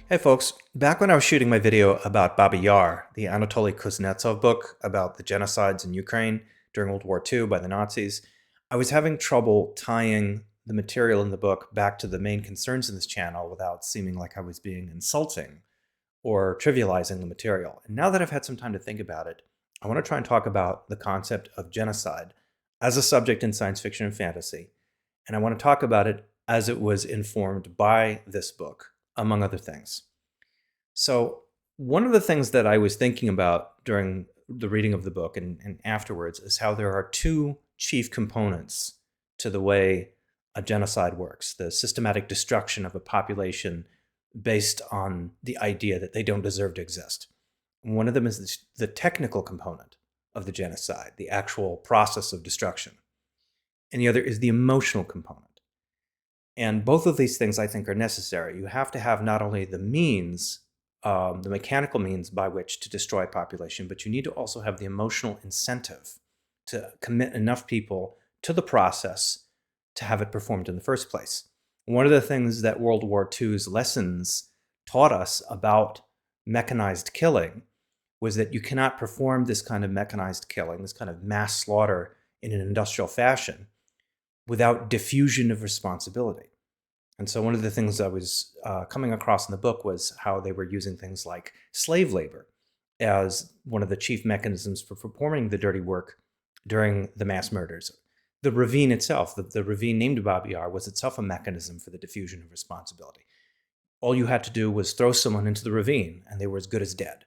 Hey folks, back when I was shooting my video about Babi Yar, the Anatoly Kuznetsov book about the genocides in Ukraine during World War II by the Nazis, I was having trouble tying the material in the book back to the main concerns in this channel without seeming like I was being insulting or trivializing the material. And now that I've had some time to think about it, I want to try and talk about the concept of genocide as a subject in science fiction and fantasy. And I want to talk about it as it was informed by this book, among other things. So, one of the things that I was thinking about during the reading of the book and afterwards is how there are two chief components to the way a genocide works: the systematic destruction of a population based on the idea that they don't deserve to exist. One of them is the technical component of the genocide, the actual process of destruction. And the other is the emotional component. And both of these things, I think, are necessary. You have to have not only the means, the mechanical means by which to destroy a population, but you need to also have the emotional incentive to commit enough people to the process to have it performed in the first place. One of the things that World War II's lessons taught us about mechanized killing was that you cannot perform this kind of mechanized killing, this kind of mass slaughter in an industrial fashion, without diffusion of responsibility. And so one of the things I was coming across in the book was how they were using things like slave labor as one of the chief mechanisms for performing the dirty work during the mass murders. The ravine itself, the ravine named Babi Yar, was itself a mechanism for the diffusion of responsibility. All you had to do was throw someone into the ravine, and they were as good as dead.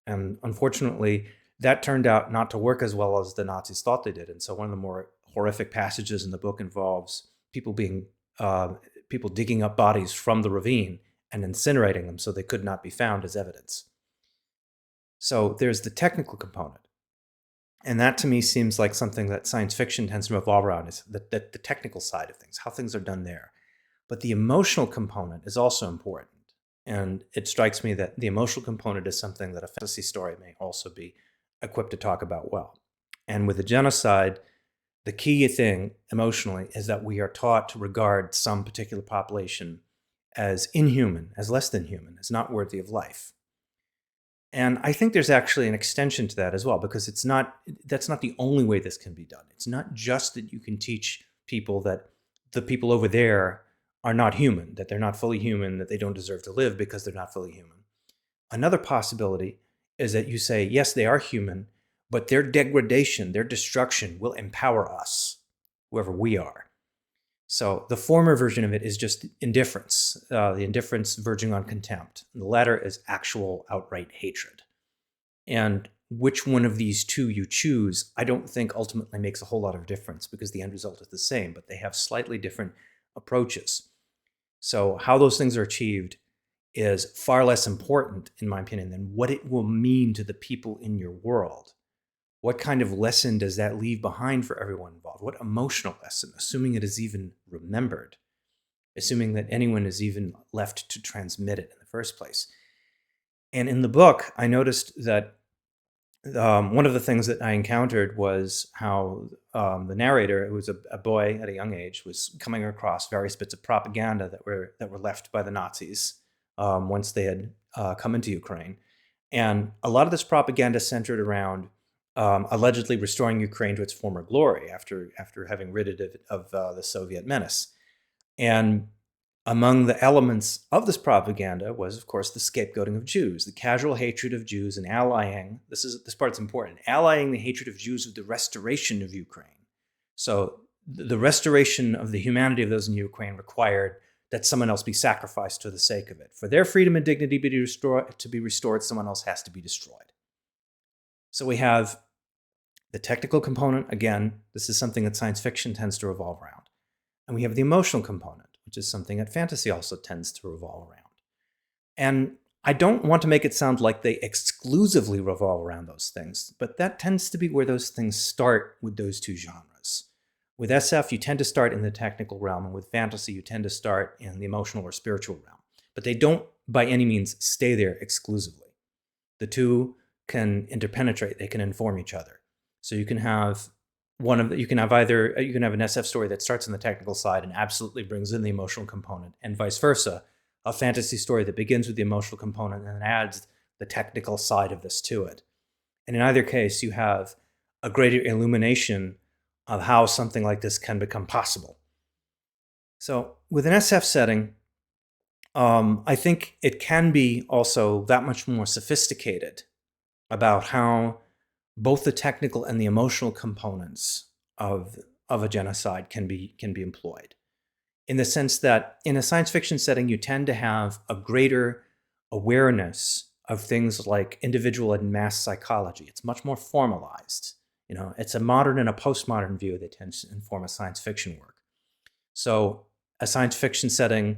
And unfortunately, that turned out not to work as well as the Nazis thought they did. And so one of the more horrific passages in the book involves people digging up bodies from the ravine and incinerating them so they could not be found as evidence. So there's the technical component. And that to me seems like something that science fiction tends to revolve around, is the technical side of things, how things are done there. But the emotional component is also important. And it strikes me that the emotional component is something that a fantasy story may also be equipped to talk about well. And with the genocide, the key thing emotionally is that we are taught to regard some particular population as inhuman, as less than human, as not worthy of life. And I think there's actually an extension to that as well, because that's not the only way this can be done. It's not just that you can teach people that the people over there are not human, that they're not fully human, that they don't deserve to live because they're not fully human. Another possibility is that you say, yes, they are human, but their degradation, their destruction will empower us, whoever we are. So the former version of it is just indifference, the indifference verging on contempt. The latter is actual outright hatred. And which one of these two you choose, I don't think ultimately makes a whole lot of difference, because the end result is the same, but they have slightly different approaches. So how those things are achieved is far less important, in my opinion, than what it will mean to the people in your world. What kind of lesson does that leave behind for everyone involved? What emotional lesson, assuming it is even remembered, assuming that anyone is even left to transmit it in the first place? And in the book, I noticed that one of the things that I encountered was how the narrator, who was a boy at a young age, was coming across various bits of propaganda that were left by the Nazis once they had come into Ukraine. And a lot of this propaganda centered around allegedly restoring Ukraine to its former glory after having rid it of the Soviet menace. And among the elements of this propaganda was, of course, the scapegoating of Jews, the casual hatred of Jews, and allying, this part's important, allying the hatred of Jews with the restoration of Ukraine. So the restoration of the humanity of those in Ukraine required that someone else be sacrificed for the sake of it. For their freedom and dignity to be restored, someone else has to be destroyed. So we have the technical component. Again, this is something that science fiction tends to revolve around. And we have the emotional component, which is something that fantasy also tends to revolve around. And I don't want to make it sound like they exclusively revolve around those things, but that tends to be where those things start with those two genres. With SF, you tend to start in the technical realm, and with fantasy, you tend to start in the emotional or spiritual realm. But they don't, by any means, stay there exclusively. The two can interpenetrate, they can inform each other. So you can have you can have an SF story that starts on the technical side and absolutely brings in the emotional component, and vice versa. a fantasy story that begins with the emotional component and then adds the technical side of this to it. And in either case, you have a greater illumination of how something like this can become possible. So with an SF setting, I think it can be also that much more sophisticated about how both the technical and the emotional components of a genocide can be employed. In the sense that in a science fiction setting, you tend to have a greater awareness of things like individual and mass psychology. It's much more formalized. It's a modern and a postmodern view that tends to inform a science fiction work. So in a science fiction setting,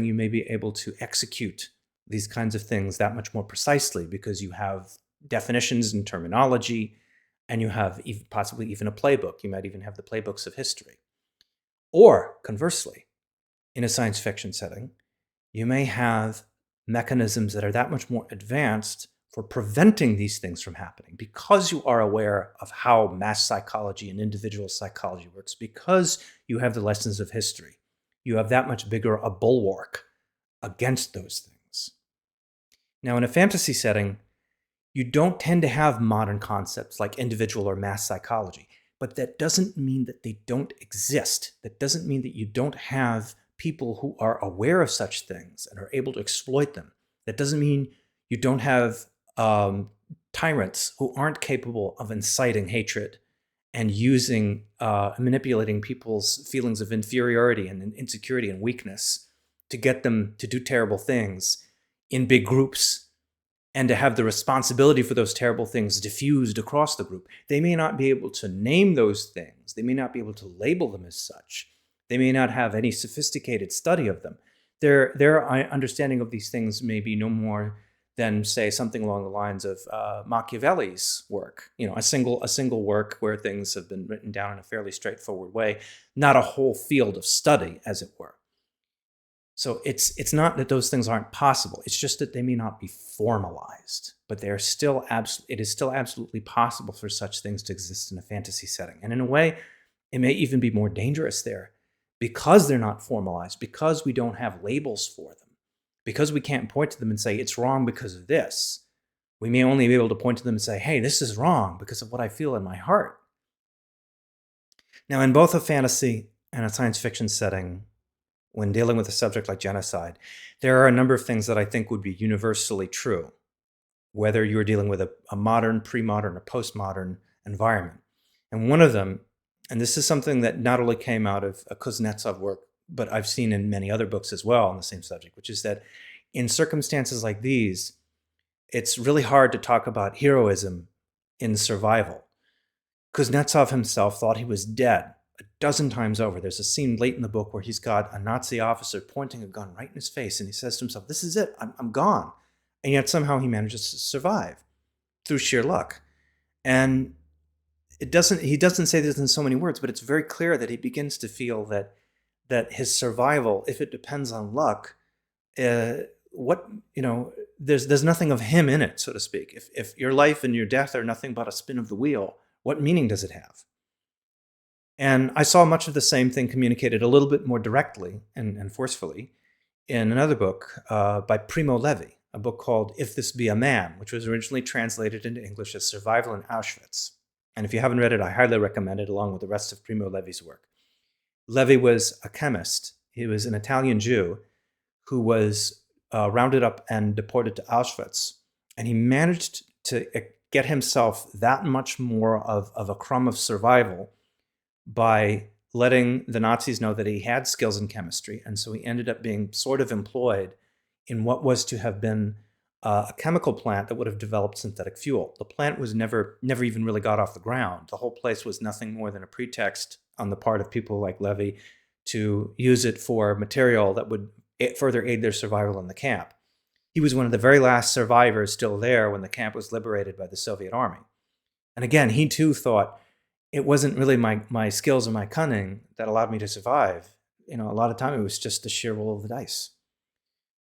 you may be able to execute these kinds of things that much more precisely because you have definitions and terminology, and you have possibly even a playbook. You might even have the playbooks of history. Or conversely, in a science fiction setting, you may have mechanisms that are that much more advanced for preventing these things from happening because you are aware of how mass psychology and individual psychology works, because you have the lessons of history. You have that much bigger a bulwark against those things. Now, in a fantasy setting, you don't tend to have modern concepts like individual or mass psychology, but that doesn't mean that they don't exist. That doesn't mean that you don't have people who are aware of such things and are able to exploit them. That doesn't mean you don't have tyrants who aren't capable of inciting hatred and using, manipulating people's feelings of inferiority and insecurity and weakness to get them to do terrible things in big groups, and to have the responsibility for those terrible things diffused across the group. They may not be able to name those things. They may not be able to label them as such. They may not have any sophisticated study of them. Their understanding of these things may be no more than, say, something along the lines of Machiavelli's work. A single work where things have been written down in a fairly straightforward way, not a whole field of study, as it were. So it's not that those things aren't possible. It's just that they may not be formalized, but it is still absolutely possible for such things to exist in a fantasy setting. And in a way, it may even be more dangerous there because they're not formalized, because we don't have labels for them, because we can't point to them and say, it's wrong because of this. We may only be able to point to them and say, hey, this is wrong because of what I feel in my heart. Now, in both a fantasy and a science fiction setting, when dealing with a subject like genocide, there are a number of things that I think would be universally true, whether you're dealing with a modern, pre-modern, or postmodern environment. And one of them, and this is something that not only came out of a Kuznetsov work, but I've seen in many other books as well on the same subject, which is that in circumstances like these, it's really hard to talk about heroism in survival. Kuznetsov himself thought he was dead a dozen times over. There's a scene late in the book where he's got a Nazi officer pointing a gun right in his face, and he says to himself, this is it, I'm gone. And yet somehow he manages to survive through sheer luck. And he doesn't say this in so many words, but it's very clear that he begins to feel that his survival, if it depends on luck, there's nothing of him in it, so to speak. If your life and your death are nothing but a spin of the wheel, what meaning does it have? And I saw much of the same thing communicated a little bit more directly and forcefully in another book by Primo Levi, a book called If This Be a Man, which was originally translated into English as Survival in Auschwitz. And if you haven't read it, I highly recommend it, along with the rest of Primo Levi's work. Levi was a chemist. He was an Italian Jew who was rounded up and deported to Auschwitz. And he managed to get himself that much more of a crumb of survival by letting the Nazis know that he had skills in chemistry. And so he ended up being sort of employed in what was to have been a chemical plant that would have developed synthetic fuel. The plant was never even really got off the ground. The whole place was nothing more than a pretext on the part of people like Levi to use it for material that would further aid their survival in the camp. He was one of the very last survivors still there when the camp was liberated by the Soviet army. And again, he too thought, it wasn't really my skills and my cunning that allowed me to survive. A lot of time it was just the sheer roll of the dice.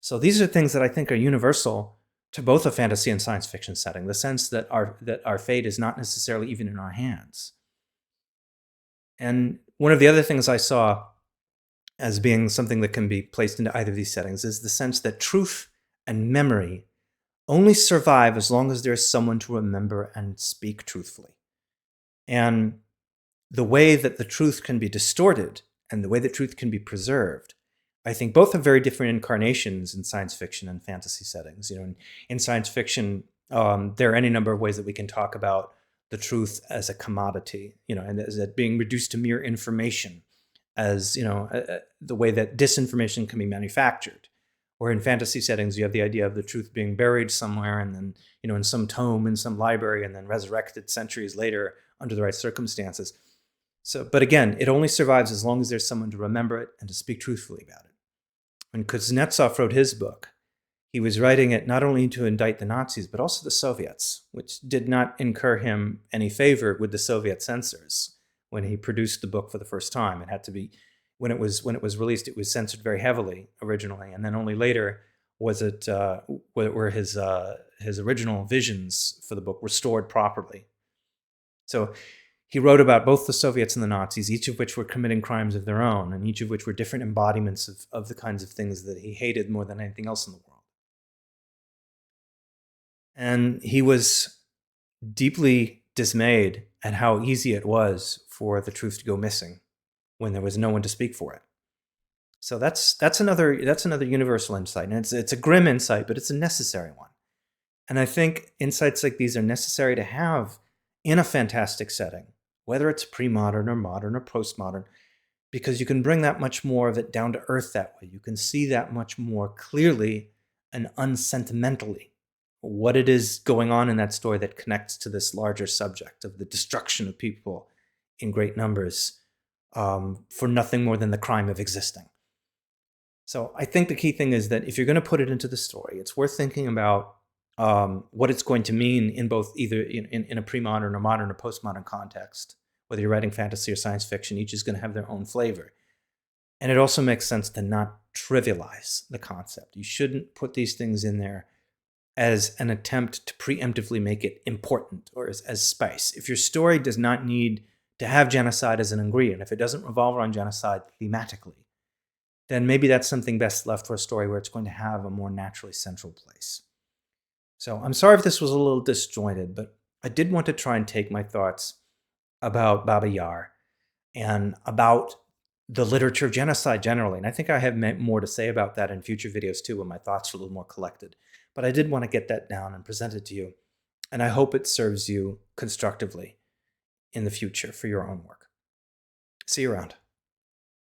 So these are things that I think are universal to both a fantasy and science fiction setting, the sense that our fate is not necessarily even in our hands. And one of the other things I saw as being something that can be placed into either of these settings is the sense that truth and memory only survive as long as there's someone to remember and speak truthfully. And the way that the truth can be distorted and the way that truth can be preserved, I think both have very different incarnations in science fiction and fantasy settings. In science fiction, there are any number of ways that we can talk about the truth as a commodity, and as it being reduced to mere information, as the way that disinformation can be manufactured. Or in fantasy settings, you have the idea of the truth being buried somewhere, and then in some tome in some library, and then resurrected centuries later under the right circumstances. But again, it only survives as long as there's someone to remember it and to speak truthfully about it. When Kuznetsov wrote his book, he was writing it not only to indict the Nazis, but also the Soviets, which did not incur him any favor with the Soviet censors when he produced the book for the first time. It had to be, when it was released, it was censored very heavily originally, and then only later were his original visions for the book restored properly. So he wrote about both the Soviets and the Nazis, each of which were committing crimes of their own, and each of which were different embodiments of the kinds of things that he hated more than anything else in the world. And he was deeply dismayed at how easy it was for the truth to go missing when there was no one to speak for it. So that's another universal insight, and it's a grim insight, but it's a necessary one. And I think insights like these are necessary to have in a fantastic setting, whether it's pre-modern or modern or postmodern, because you can bring that much more of it down to earth that way. You can see that much more clearly and unsentimentally what it is going on in that story that connects to this larger subject of the destruction of people in great numbers for nothing more than the crime of existing. So I think the key thing is that if you're going to put it into the story, it's worth thinking about what it's going to mean in both either in a pre-modern or modern or postmodern context. Whether you're writing fantasy or science fiction, each is going to have their own flavor. And it also makes sense to not trivialize the concept. You shouldn't put these things in there as an attempt to preemptively make it important or as spice. If your story does not need to have genocide as an ingredient, if it doesn't revolve around genocide thematically, then maybe that's something best left for a story where it's going to have a more naturally central place. So I'm sorry if this was a little disjointed, but I did want to try and take my thoughts about Babi Yar and about the literature of genocide generally. And I think I have more to say about that in future videos too, when my thoughts are a little more collected. But I did want to get that down and present it to you. And I hope it serves you constructively in the future for your own work. See you around.